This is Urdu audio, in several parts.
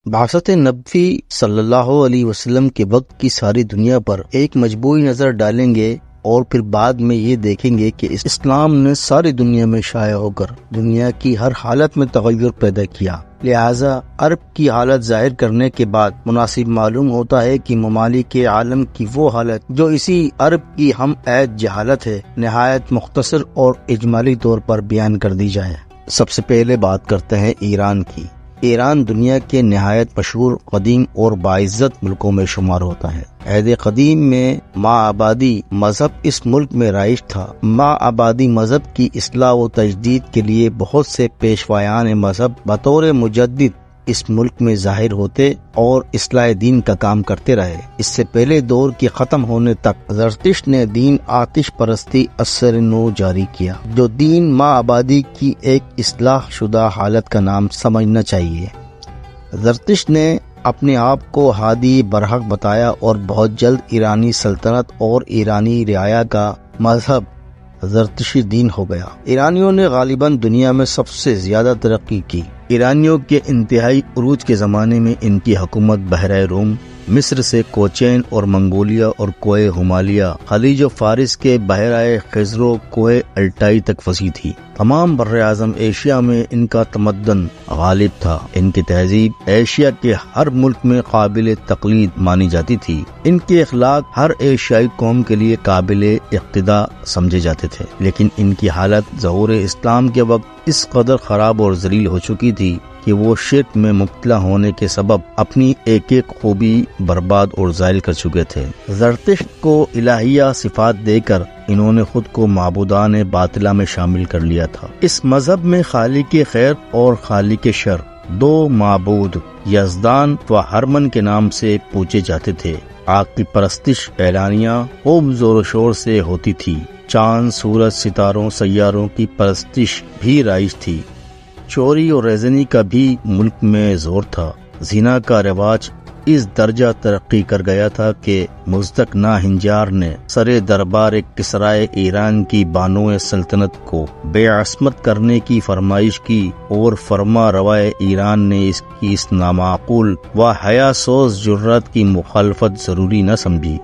بعثت نبوی صلی اللہ علیہ وسلم کے وقت کی ساری دنیا پر ایک مجموعی نظر ڈالیں گے اور پھر بعد میں یہ دیکھیں گے کہ اسلام نے ساری دنیا میں شائع ہو کر دنیا کی ہر حالت میں تغیر پیدا کیا۔ لہٰذا عرب کی حالت ظاہر کرنے کے بعد مناسب معلوم ہوتا ہے کہ ممالک عالم کی وہ حالت جو اسی عرب کی ہم عید جہالت ہے نہایت مختصر اور اجمالی طور پر بیان کر دی جائے۔ سب سے پہلے بات کرتے ہیں ایران کی۔ ایران دنیا کے نہایت مشہور قدیم اور باعزت ملکوں میں شمار ہوتا ہے۔ عہد قدیم میں ما آبادی مذہب اس ملک میں رائج تھا۔ ما آبادی مذہب کی اصلاح و تجدید کے لیے بہت سے پیشوایان مذہب بطور مجدد اس ملک میں ظاہر ہوتے اور اصلاح دین کا کام کرتے رہے۔ اس سے پہلے دور کے ختم ہونے تک زرتشت نے دین آتش پرستی اثر نو جاری کیا، جو دین ما آبادی کی ایک اصلاح شدہ حالت کا نام سمجھنا چاہیے۔ زرتشت نے اپنے آپ کو ہادی برحق بتایا اور بہت جلد ایرانی سلطنت اور ایرانی رعایا کا مذہب زرتشتی دین ہو گیا۔ ایرانیوں نے غالباً دنیا میں سب سے زیادہ ترقی کی۔ ایرانیوں کے انتہائی عروج کے زمانے میں ان کی حکومت بحیرہ روم، مصر سے کوچین اور منگولیا اور کوہ ہمالیہ، خلیج و فارس کے بحیرہ خزر و کوہ الٹائی تک وسیع تھی۔ تمام بر اعظم ایشیا میں ان کا تمدن غالب تھا۔ ان کی تہذیب ایشیا کے ہر ملک میں قابل تقلید مانی جاتی تھی۔ ان کے اخلاق ہر ایشیائی قوم کے لیے قابل اقتداء سمجھے جاتے تھے، لیکن ان کی حالت ظہور اسلام کے وقت اس قدر خراب اور ذلیل ہو چکی تھی کہ وہ شرک میں مبتلا ہونے کے سبب اپنی ایک ایک خوبی برباد اور زائل کر چکے تھے۔ زرتشت کو الہیہ صفات دے کر انہوں نے خود کو معبودان باطلہ میں شامل کر لیا تھا۔ اس مذہب میں خالق خیر اور خالق شر دو معبود یزدان و ہرمن کے نام سے پوچھے جاتے تھے۔ آگ کی پرستش اعلانیہ خوب زور و شور سے ہوتی تھی۔ چاند، سورج، ستاروں، سیاروں کی پرستش بھی رائج تھی۔ چوری اور ریزنی کا بھی ملک میں زور تھا۔ زنا کا رواج اس درجہ ترقی کر گیا تھا کہ مزدک ناہنجار نے سر دربار کسرائے ایران کی بانو سلطنت کو بے عصمت کرنے کی فرمائش کی اور فرما روائے ایران نے اس کی اس نامعقول و حیا سوز جرات کی مخالفت ضروری نہ سمجھی۔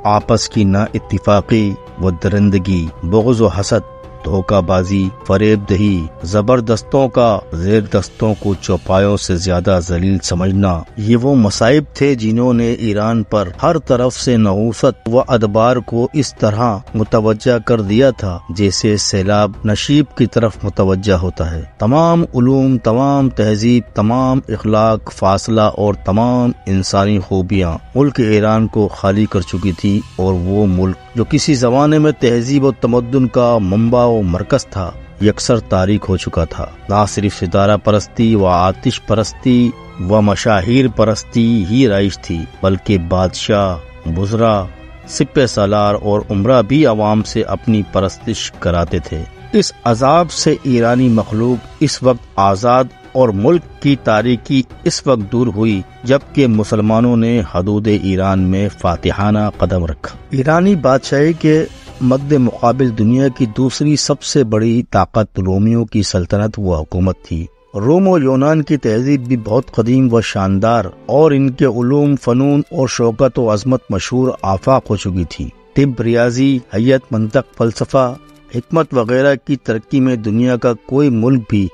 آپس کی نا اتفاقی و درندگی، بغض و حسد، دھوکہ بازی، فریب دہی، زبردستوں کا زیر دستوں کو چوپایوں سے زیادہ ذلیل سمجھنا، یہ وہ مصائب تھے جنہوں نے ایران پر ہر طرف سے نحوست و ادبار کو اس طرح متوجہ کر دیا تھا جیسے سیلاب نشیب کی طرف متوجہ ہوتا ہے۔ تمام علوم، تمام تہذیب، تمام اخلاق، فاصلہ اور تمام انسانی خوبیاں ملک ایران کو خالی کر چکی تھی، اور وہ ملک جو کسی زمانے میں تہذیب و تمدن کا منبع و مرکز تھا یکسر تاریک ہو چکا تھا۔ نہ صرف ستارہ پرستی و آتش پرستی و مشاہیر پرستی ہی رائج تھی، بلکہ بادشاہ، وزراء، سپہ سالار اور عمرہ بھی عوام سے اپنی پرستش کراتے تھے۔ اس عذاب سے ایرانی مخلوق اس وقت آزاد اور ملک کی تاریکی اس وقت دور ہوئی جبکہ مسلمانوں نے حدود ایران میں فاتحانہ قدم رکھا۔ ایرانی بادشاہی کے مد مقابل دنیا کی دوسری سب سے بڑی طاقت رومیوں کی سلطنت و حکومت تھی۔ روم و یونان کی تہذیب بھی بہت قدیم و شاندار اور ان کے علوم، فنون اور شوکت و عظمت مشہور آفاق ہو چکی تھی۔ طب، ریاضی، حیت، منطق، فلسفہ، حکمت وغیرہ کی ترقی میں دنیا کا کوئی ملک بھی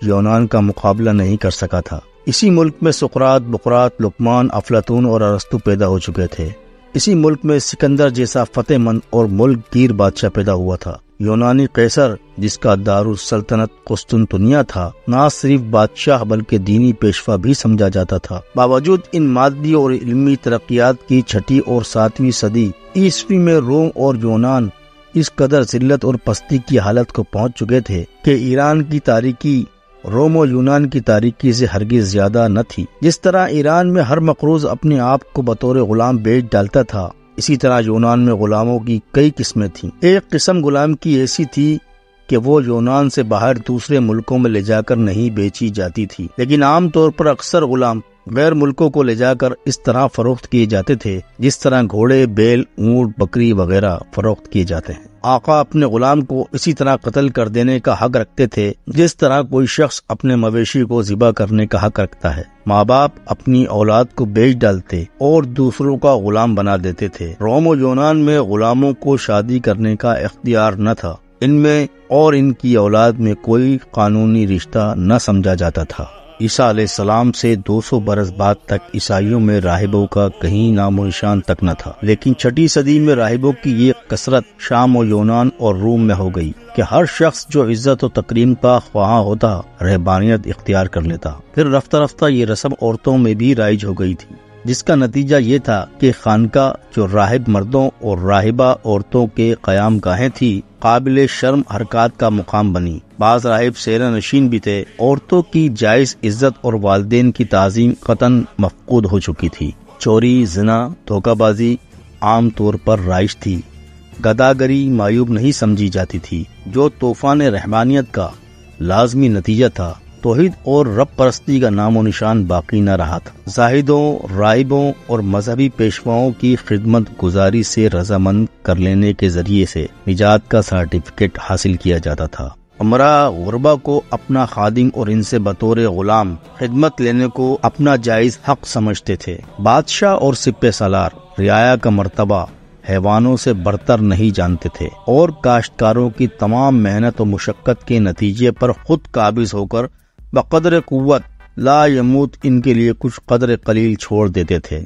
یونان کا مقابلہ نہیں کر سکا تھا۔ اسی ملک میں سقراط، بقراط، لقمان، افلاطون اور ارسطو پیدا ہو چکے تھے۔ اسی ملک میں سکندر جیسا فتح مند اور ملک گیر بادشاہ پیدا ہوا تھا۔ یونانی قیصر، جس کا دارالسلطنت قسطنطنیہ تھا، نہ صرف بادشاہ بلکہ دینی پیشوا بھی سمجھا جاتا تھا۔ باوجود ان مادی اور علمی ترقیات کی چھٹی اور 7ویں صدی عیسوی میں روم اور یونان اس قدر ذلت اور پستی کی حالت کو پہنچ چکے تھے کہ ایران کی تاریکی روم و یونان کی تاریکی سے ہرگز زیادہ نہ تھی۔ جس طرح ایران میں ہر مقروض اپنے آپ کو بطور غلام بیچ ڈالتا تھا، اسی طرح یونان میں غلاموں کی کئی قسمیں تھیں۔ ایک قسم غلام کی ایسی تھی کہ وہ یونان سے باہر دوسرے ملکوں میں لے جا کر نہیں بیچی جاتی تھی، لیکن عام طور پر اکثر غلام غیر ملکوں کو لے جا کر اس طرح فروخت کیے جاتے تھے جس طرح گھوڑے، بیل، اونٹ، بکری وغیرہ فروخت کیے جاتے ہیں۔ آقا اپنے غلام کو اسی طرح قتل کر دینے کا حق رکھتے تھے جس طرح کوئی شخص اپنے مویشی کو ذبح کرنے کا حق رکھتا ہے۔ ماں باپ اپنی اولاد کو بیچ ڈالتے اور دوسروں کا غلام بنا دیتے تھے۔ روم و یونان میں غلاموں کو شادی کرنے کا اختیار نہ تھا، ان میں اور ان کی اولاد میں کوئی قانونی رشتہ نہ سمجھا جاتا تھا۔ عیسیٰ علیہ السلام سے 200 برس بعد تک عیسائیوں میں راہبوں کا کہیں نام و نشان تک نہ تھا، لیکن 6 صدی میں راہبوں کی یہ کثرت شام و یونان اور روم میں ہو گئی کہ ہر شخص جو عزت و تکریم کا خواہاں ہوتا رہبانیت اختیار کر لیتا۔ پھر رفتہ رفتہ یہ رسم عورتوں میں بھی رائج ہو گئی تھی، جس کا نتیجہ یہ تھا کہ خانقاہ جو راہب مردوں اور راہبہ عورتوں کے قیام گاہیں تھی قابل شرم حرکات کا مقام بنی۔ بعض راہب سیرہ نشین بھی تھے۔ عورتوں کی جائز عزت اور والدین کی تعظیم قطعاً مفقود ہو چکی تھی۔ چوری، زنا، دھوکہ بازی عام طور پر رائج تھی۔ گداگری معیوب نہیں سمجھی جاتی تھی، جو طوفان رحمانیت کا لازمی نتیجہ تھا۔ توحید اور رب پرستی کا نام و نشان باقی نہ رہا تھا۔ زاہدوں، راہبوں اور مذہبی پیشواؤں کی خدمت گزاری سے رضامند کر لینے کے ذریعے سے نجات کا سرٹیفکیٹ حاصل کیا جاتا تھا۔ امراء غربا کو اپنا خادم اور ان سے بطور غلام خدمت لینے کو اپنا جائز حق سمجھتے تھے۔ بادشاہ اور سپہ سالار رعایا کا مرتبہ حیوانوں سے برتر نہیں جانتے تھے اور کاشتکاروں کی تمام محنت و مشقت کے نتیجے پر خود قابض ہو کر بقدر قوت لا یموت ان کے لیے کچھ قدر قلیل چھوڑ دیتے تھے۔